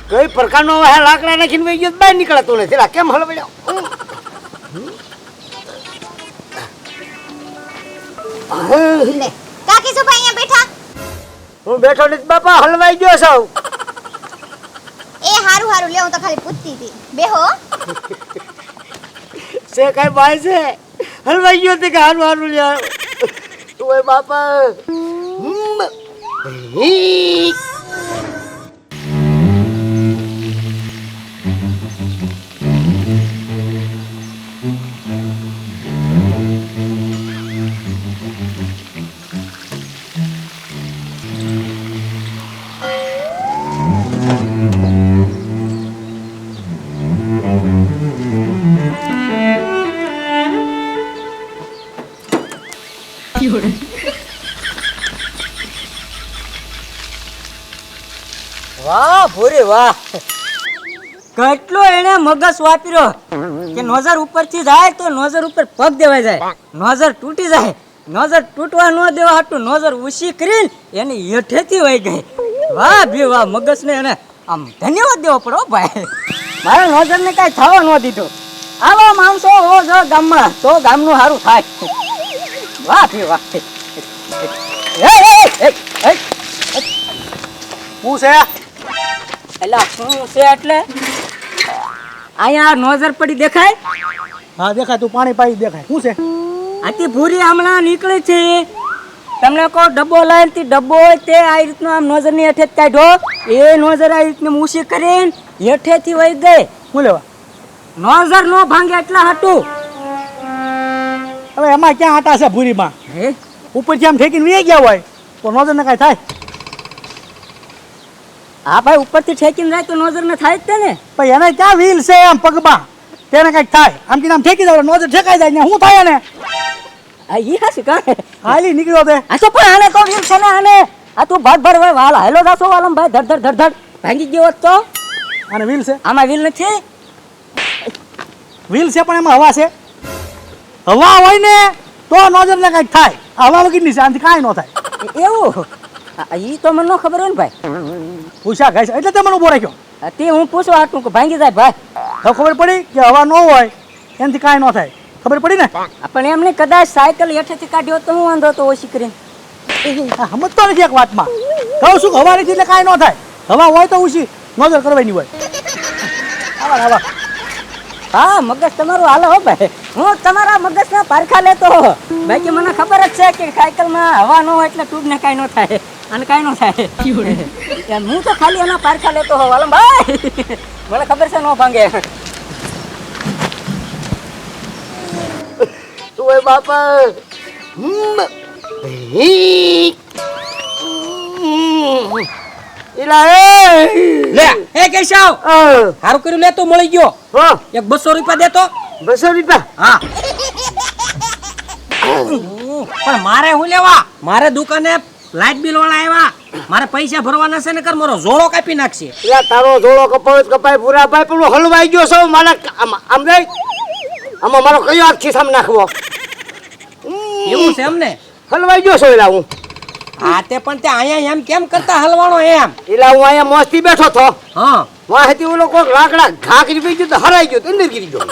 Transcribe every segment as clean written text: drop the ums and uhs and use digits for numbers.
કઈ પ્રકારનો લાકડા નાખીને વહી ગયો બહાર નીકળતો નથી. લા કેમ હલવાડ્યો? લે કાકી શું ભાઈ અહીંયા બેઠા? હું બેઠો નથી બાપા, હલવાઈ ગયો સૌ. એ હારું હારું લે, હું તો ખાલી પૂછતી હતી. બેહો. છે કઈ ભાઈ છે હલવાઈ ગયો તે કે હારું હારું લે. ઓય બાપા વાહ ભૂરી વાહ, કેટલો એને મગજ વાપર્યો કે નોઝર ઉપરથી જાય તો નોઝર ઉપર પગ દેવાય જાય, નોઝર તૂટી જાય, નોઝર તૂટવા ન દેવા હાટું નોઝર ઉછી કરીને એની હેઠેથી વહી ગઈ. વાહ ભી વાહ, મગજને એને આમ ધન્યવાદ દેવો પડો ભાઈ, મારા નોઝરને કાંઈ થવા ન દીધો. આવા માણસો હો જો ગામમાં તો ગામનું સારું થાય. વાહ ભી વાહ. હું છે એલા શું છે એટલે અહીંયા નોઝર પડી દેખાય? હા દેખાય, તું પાણી પાઈ દેખાય. શું છે? આથી ભૂરી હમણાં નીકળે છે, તમને કહો ડબ્બો લઈને ડબ્બો હોય તે આ રીતનો આમ નોઝરની હેઠે જ કાઢ્યો, એ નોઝર આ રીતને મૂસી કરીને હેઠેથી વહી ગઈ. શું લેવા? નોઝર નો ભાંગે એટલા હાટું. હવે એમાં ક્યાં આટા છે ભૂરીમાં? હે ઉપરથી આમ ઠેકીને વી ગયા હોય તો નોઝર ને કાંઈ થાય? હા ભાઈ, ઉપરથી ઠેકીને જાય તો નોઝર ને થાય જ તે ને. પણ એને ક્યાં વ્હીલ છે આમ પગમાં, તેને કંઈક થાય. આમ કે આમ ઠેકી જાય નોઝર ઠેકાઈ જાય ને શું થાય એને? આ ઈ હાસી કાંઈ હાલી નીકળ્યો તે. આ તો પણ આને તો વીર છે ને આને. આ તું ભર ભર હોય વાલ હેલો જાસો વાલમ ભાઈ, ધડ ધડ ધડ ધડ ભાંગી ગયો હોત તો. આને વ્હીલ છે? આમાં વીલ નથી. વ્હીલ છે પણ એમાં હવા છે. હવા હોય ને તો નોઝર ને કંઈક થાય. હવા વગરની છે, આનાથી કાંઈ ન થાય. એવું ઈ તો મને ન ખબર હોય ને ભાઈ. પૂછા ગાય છે એટલે તે મને ઉભો રાખ્યો. તે હું પૂછવા હાટું કે ભાંગી જાય ભાઈ. હવે ખબર પડી કે હવા ન હોય એનાથી કાંઈ ન થાય. ખબર પડી ને? પણ એમને કદાચ સાયકલ હેઠેથી કાઢ્યો તો હું વાંધો તો ઓછી કરીને. સમજતો નથી એક વાતમાં. કહું છું હવા નથી એટલે કાંઈ ન થાય. હવા હોય તો ઓછી નોઝર કરવાની હોય. આવા આવા. હા મગજ તમારું હાલે હો ભાઈ, હું તમારા મગજના પારખા લેતો હો. બાકી મને ખબર જ છે કે સાયકલમાં હવા ન હોય એટલે ટ્યુબને કાંઈ ન થાય અને કાંઈ ન થાય. હું તો ખાલી એના પારખા લેતો હો વાલમ ભાઈ, મને ખબર છે ન ભાંગે. ઓય બાપા લે એ કેશવ, હારું કર્યું લે, તું મળી ગયો. એક 200 રૂપિયા દેતો. 200 રૂપિયા? હા. પણ મારે શું લેવા? મારે દુકાને લાઈટ બિલ વાળા આવ્યા, મારે પૈસા ભરવાના છે ને કર મારો જોડો કાપી નાખશે. યા તારો જોડો કપાય પૂરા ભાઈ, પણ હું હલવાઈ ગયો છું. મારા આમ ગઈ આમાં મારો કયો હાથ ખિસ્સામાં નાખવો? એવું છે એમને? હલવાઈ ગયો છું એલા હું. હા તે પણ તે અહીંયા એમ કેમ કરતા હલવાણો એમ? એલા હું અહીંયા મોજથી બેઠો હતો, હા વાહેથી ઓલો કોક લાકડા ઘા કરી ગઈ ગયો તો હરાઈ ગયો તો અંદર ગીરી ગયો.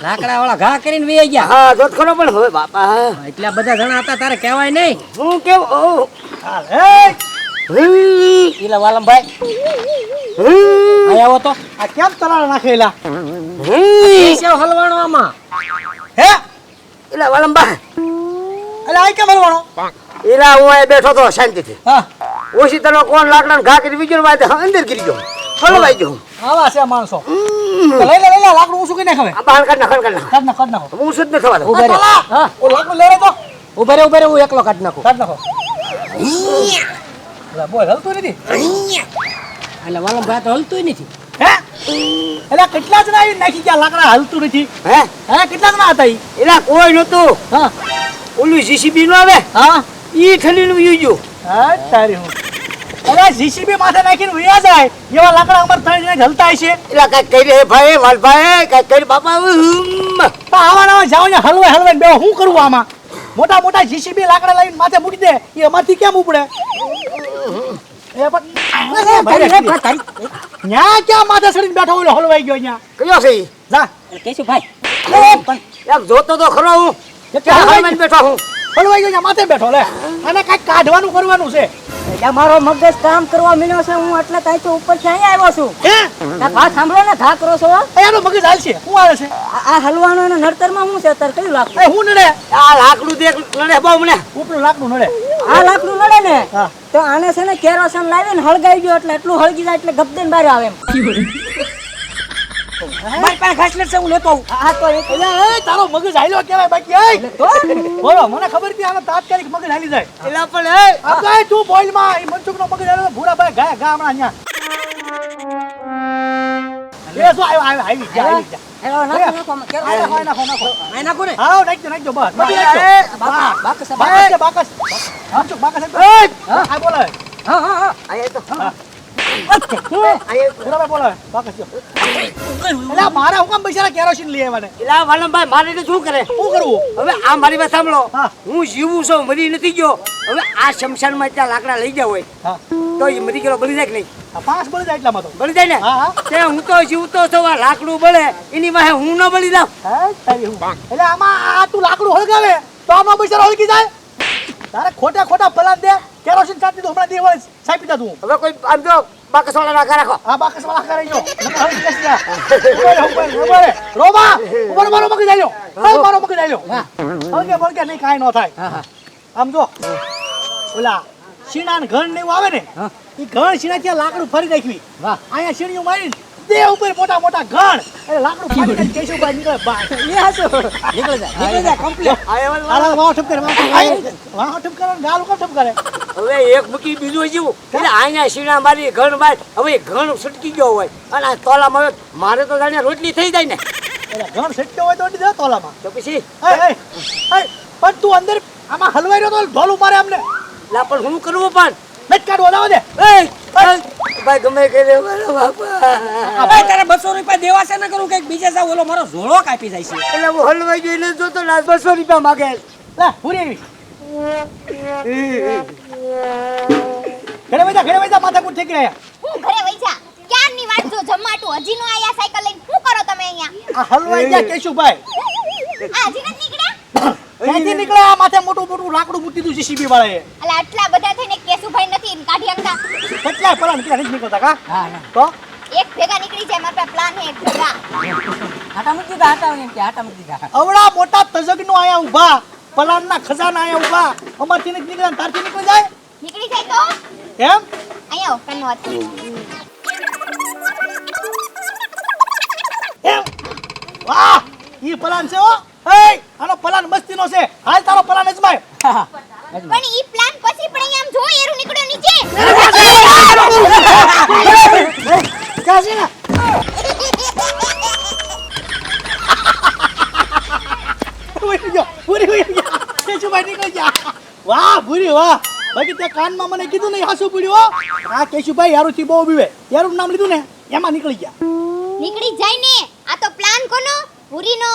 લાકડા વાળા ઘા કરીને વી ગયા. હા જોત ખરો, પણ હવે બાપા એટલા બધા જણા હતા તારે કહેવાય નહીં. હું કેવું ઈલા વાલમભાઈ આયા હો તો આ કેમ તલાળા નાખેલા? કેશવ હલવાણો આમાં. હે એલા વાલંબા, એટલે આ કેમ હલવાણો? એલા હું અહીંયા બેઠો તો શાંતિથી, હા ઓછી તને કોણ લાકડા ઘા કરી બીજો અંદર ગીરી ગયો, હલવાઈ ગયો. આવા છે માણસો. તો લઈ લે લાકડું ઊંચું કરી નાખ. હવે આ બહાર કાઢ નાખ. કાઢ નાખો. હું સુધ ન થવા દઉં. ઉભા રે. હા ઓ લાકડું લે રે તો. ઉભા રે હું એકલો કાઢી નાખું. કાઢ નાખો. બોલ હલતું નથી. એટલે વાલમભાઈ તો હલતું નથી. હે એટલે કેટલા જણા આવી નાખી ગયા લાકડા હલતું નથી? હે હે કેટલા જણા હતા ઈ? એલા કોઈ નતું. હા ઓલું જીસીબી નો આવે હા ઈ ઠલીને વયું ગયું. હા તારી હું. અરે જીસીબી માથે નાખીને વયા જાય એવા લાકડા અમાર ત્રણ જણા હલતા હશે. એલા કાંઈક કરી રે ભાઈ, વાલભાઈ કાંઈક કરી બાપા. પણ આવા નવા જાવ ને હલવાઈ બે શું કરવું આમાં? મોટા મોટા જીસીબી લાકડા લઈને માથે મૂકી દે, એ અમારથી કેમ ઉપડે? એ પણ ભાઈ ન્યા ક્યાં માથે ચડીને બેઠો ઓલો હલવાઈ ગયો ન્યા કયો છે ઈ? જા કેશુભાઈ પણ એક જોતો તો ખરો હું એ કે હલવાઈને બેઠો હું હલવાઈ ગયો ન્યા માથે બેઠો લે અને કાંઈક કાઢવાનું કરવાનું છે એટલે મારો મગજ કામ કરવા મળ્યો છે હું એટલે કાંઈ તો ઉપરથી અહીંયા આવ્યો છું હે આ ઘા સાંભળો ને ઘા કરો છો એનો મગજ હાલશે શું આવે છે આ હલવાનો અને નડતરમાં શું છે અત્યારે કયું લાકડું એ હું નડે આ લાકડું દેખ લડે બહુ મને ઉપલું લાકડું નડે આ લાકડું નડે ને હા તો આને છે ને કેરોસન લાવીને હળગાઈ ગયો એટલે એટલું હળગી જાય એટલે ગબદન બહાર આવે એમ મારી પાસે ઘાસલેટ છે હું લેતો આવું આ તો એક એટલે એ તારો મગજ હાલ્યો કહેવાય બાકી એ તો બોલો મને ખબર હતી આનો તાત્કાલિક મગજ હાલી જાય એલા પણ એ આપણે તું બોલ માં ઈ મનસુખનો મગજ હાલ્યો ભૂરાભાઈ ગયા ગા હમણાં ન્યા એ શું આવ્યો આવી જા એનો નાખો કેરો નાખો નાખો નાખો આ નાખો ને હા નાખજો બસ બધી નાખજો બાકસ બાકસ મનસુખ બાકસ એ હા બોલો હા હા હા આયે તો હા આયે ભૂરાભાઈ બોલો બાકસ જો એટલે મારા હું કામ બિચારા કેરોસીન લઈ આવ્યા ને એલા વાલમભાઈ મારે એટલે શું કરે શું કરવું હવે આ મારી વાત સાંભળો હા. હું જીવું છું મરી નથી ગયો હવે આ શમશાનમાં ત્યાં લાકડા લઈ ગયા હોય હા તો એ મરી ગયેલો બળી જાય કે નહીં આ પાંચ બળી જાય એટલામાં તો બળી જાય ને હા હા તે હું તો જીવતો છું આ લાકડું બળે એની વાહે હું ન બળી જાઉં હે તારી હું એટલે આમાં આ તું લાકડું હળગાવે તો આમાં બિચારો હળગી જાય તારે ખોટા ખોટા પલાન દે કેરોસીન કાઢી દીધું હમણાં દેવાળે સાપી જા તું હવે કોઈ આમ જો બાકસવાળા રાખા રાખો આ બાકસ વાળા કરે જો હળગી જશે જા ઉભરે રોબા ઉભર મારો મગજ આલ્યો મારો મગજ આલ્યો હળગે બળગે નહીં કાંઈ ન થાય આમ જો ઓલા શીણા ને ઘણ ને એવું આવે ને એ ઘણ શીણા ત્યાં લાકડું ફરી નાખવી વાહ અહીંયા શીણીઓ મારીને દે ઉપર મોટા મોટા ઘણ એટલે લાકડું ફરી નાખી કેશુભાઈ નીકળે બહાર એ હાચું નીકળી જાય કમ્પ્લીટ આલા વાહ ઠપ કરે વાહ ઠપ કરે ગાલ કોણ ઠપ કરે હવે એક મૂકી બીજું જીવું એટલે અહીંયા શીણા મારી ઘણ માર હવે ઘણ છટકી ગયો હોય અને આ તોલામાં હવે મારે તો જાણે રોટલી થઈ જાય ને એટલે ઘણ સેટતો હોય તો અડી દે તોલામાં તો પછી પણ તું અંદર આમાં હલવાઈ રહ્યો તો ઢોલું મારે અમને લા પણ હું કરવું પણ નથી કાઢવો દાવ દે એ ભાઈ ગમે કે રે મારા બાપા હવે તારે 200 રૂપિયા દેવા છે ને કરું કઈક બીજે જાવ ઓલો મારો ઝોળો કાપી જાય છે એટલે હું હલવાઈ ગયો એટલે જોતો ને 200 રૂપિયા માગે લે પૂરી આવી ઘરે વૈજા માથાકૂટ થઈ ગયા હું ઘરે વઈ જા ક્યારની વાત જો જમાટું હજી નો આયા સાયકલ લઈને શું કરો તમે અહીંયા આ હલવાઈ ગયા કેશુભાઈ આ હજી નથી નીકળ્યા ક્યાંથી નીકળે આ માથે મોટું મોટું લાકડું મૂકી દીધું જીસીબી વાળાએ અલા આટલા બધા થઈને કેશુભાઈ નથી ને કાઢી અંગા કેટલાય પલા નીકળ્યા નથી નીકળતા કા હા ના તો એક ભેગા નીકળી જાય મારા પાસે પ્લાન હે એક ભેગા આટા મૂકી દા આટા એમ કે આટા મૂકી દા અવડા મોટા તજજ્ઞો આયા ઊભા પલાનના ખજાના આયા ઊભા અમારથી નથી નીકળ્યા તારથી નીકળી જાય નીકળી જાય તો એમ અહીંયા કન્નો હાથ એમ વાહ ઈ પલાન છે હો એ આનો પલાન મસ્તીનો છે હાલ તારો પલાન અજમાય પણ ઈ પ્લાન પછી પણ અહીંયા આમ જો એરું નીકળ્યો નીચે કાશે ના પૂરી હોય ગયા કેશુભાઈ નીકળી ગયા વાહ પૂરી વાહ બાકી તે કાનમાં મને કીધું નહીં હાસુ પડ્યું આ કેશુભાઈ યારુથી બહુ બીવે યારું નામ લીધું ને એમાં નીકળી ગયા નીકળી જાય ને આ તો પ્લાન કોનો પૂરીનો